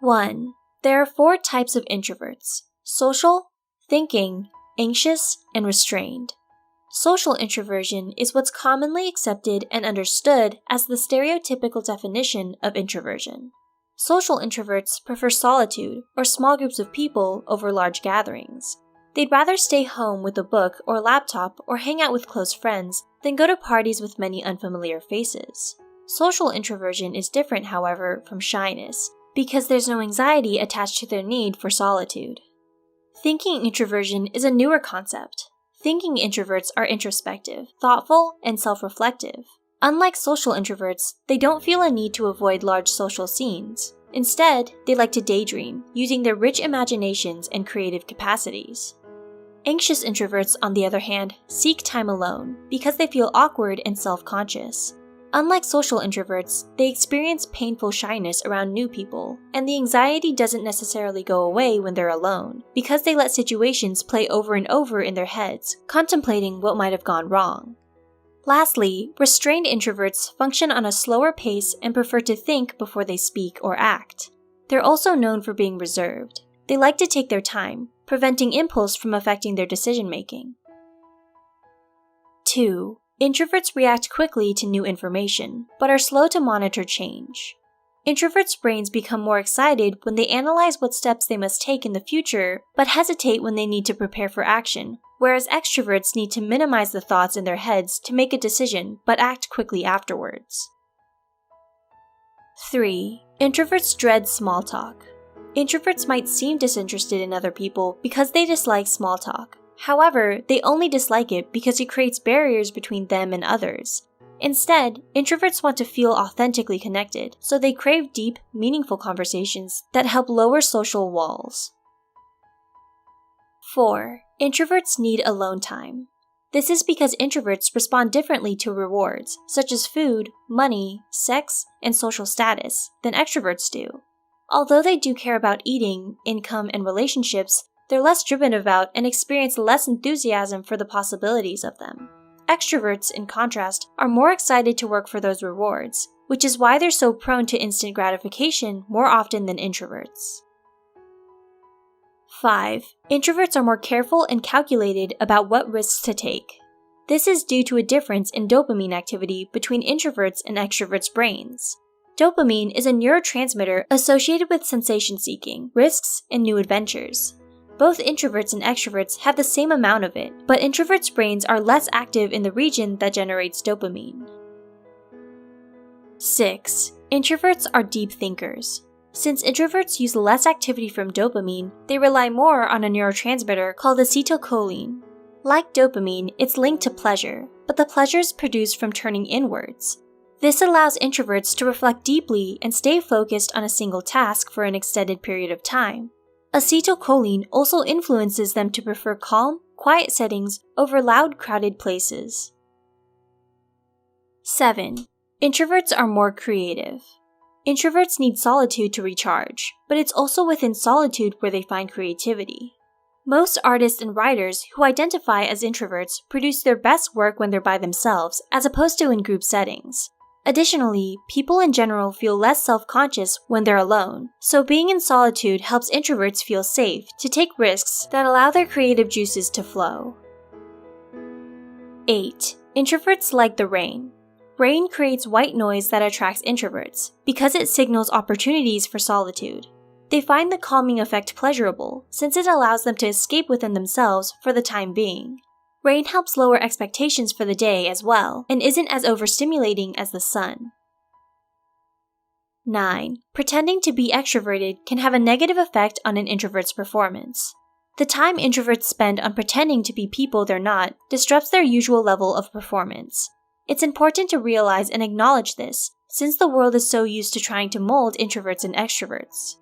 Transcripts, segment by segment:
1. There are 4 types of introverts: social, thinking, anxious, and restrained. Social introversion is what's commonly accepted and understood as the stereotypical definition of introversion. Social introverts prefer solitude or small groups of people over large gatherings. They'd rather stay home with a book or laptop or hang out with close friends than go to parties with many unfamiliar faces. Social introversion is different, however, from shyness, because there's no anxiety attached to their need for solitude. Thinking introversion is a newer concept. Thinking introverts are introspective, thoughtful, and self-reflective. Unlike social introverts, they don't feel a need to avoid large social scenes. Instead, they like to daydream, using their rich imaginations and creative capacities. Anxious introverts, on the other hand, seek time alone because they feel awkward and self-conscious. Unlike social introverts, they experience painful shyness around new people, and the anxiety doesn't necessarily go away when they're alone, because they let situations play over and over in their heads, contemplating what might have gone wrong. Lastly, restrained introverts function on a slower pace and prefer to think before they speak or act. They're also known for being reserved. They like to take their time, preventing impulse from affecting their decision-making. 2. Introverts react quickly to new information, but are slow to monitor change. Introverts' brains become more excited when they analyze what steps they must take in the future, but hesitate when they need to prepare for action, whereas extroverts need to minimize the thoughts in their heads to make a decision, but act quickly afterwards. 3. Introverts dread small talk. Introverts might seem disinterested in other people because they dislike small talk. However, they only dislike it because it creates barriers between them and others. Instead, introverts want to feel authentically connected, so they crave deep, meaningful conversations that help lower social walls. 4. Introverts need alone time. This is because introverts respond differently to rewards, such as food, money, sex, and social status, than extroverts do. Although they do care about eating, income, and relationships, they're less driven about and experience less enthusiasm for the possibilities of them. Extroverts, in contrast, are more excited to work for those rewards, which is why they're so prone to instant gratification more often than introverts. 5. Introverts are more careful and calculated about what risks to take. This is due to a difference in dopamine activity between introverts and extroverts' brains. Dopamine is a neurotransmitter associated with sensation-seeking, risks, and new adventures. Both introverts and extroverts have the same amount of it, but introverts' brains are less active in the region that generates dopamine. 6. Introverts are deep thinkers. Since introverts use less activity from dopamine, they rely more on a neurotransmitter called acetylcholine. Like dopamine, it's linked to pleasure, but the pleasure is produced from turning inwards. This allows introverts to reflect deeply and stay focused on a single task for an extended period of time. Acetylcholine also influences them to prefer calm, quiet settings over loud, crowded places. 7. Introverts are more creative. Introverts need solitude to recharge, but it's also within solitude where they find creativity. Most artists and writers who identify as introverts produce their best work when they're by themselves, as opposed to in group settings. Additionally, people in general feel less self-conscious when they're alone, so being in solitude helps introverts feel safe to take risks that allow their creative juices to flow. 8. Introverts like the rain. Rain creates white noise that attracts introverts, because it signals opportunities for solitude. They find the calming effect pleasurable, since it allows them to escape within themselves for the time being. Rain helps lower expectations for the day as well, and isn't as overstimulating as the sun. 9. Pretending to be extroverted can have a negative effect on an introvert's performance. The time introverts spend on pretending to be people they're not disrupts their usual level of performance. It's important to realize and acknowledge this, since the world is so used to trying to mold introverts and extroverts.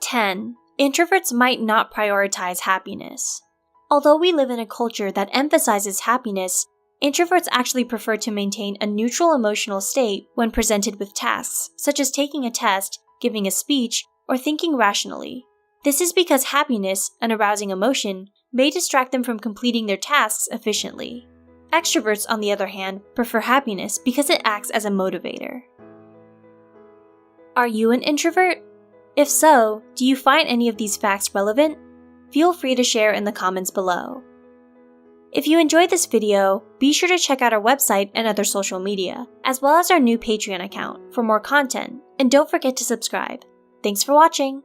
10. Introverts might not prioritize happiness. Although we live in a culture that emphasizes happiness, introverts actually prefer to maintain a neutral emotional state when presented with tasks, such as taking a test, giving a speech, or thinking rationally. This is because happiness, an arousing emotion, may distract them from completing their tasks efficiently. Extroverts, on the other hand, prefer happiness because it acts as a motivator. Are you an introvert? If so, do you find any of these facts relevant? Feel free to share in the comments below. If you enjoyed this video, be sure to check out our website and other social media, as well as our new Patreon account for more content, and don't forget to subscribe. Thanks for watching!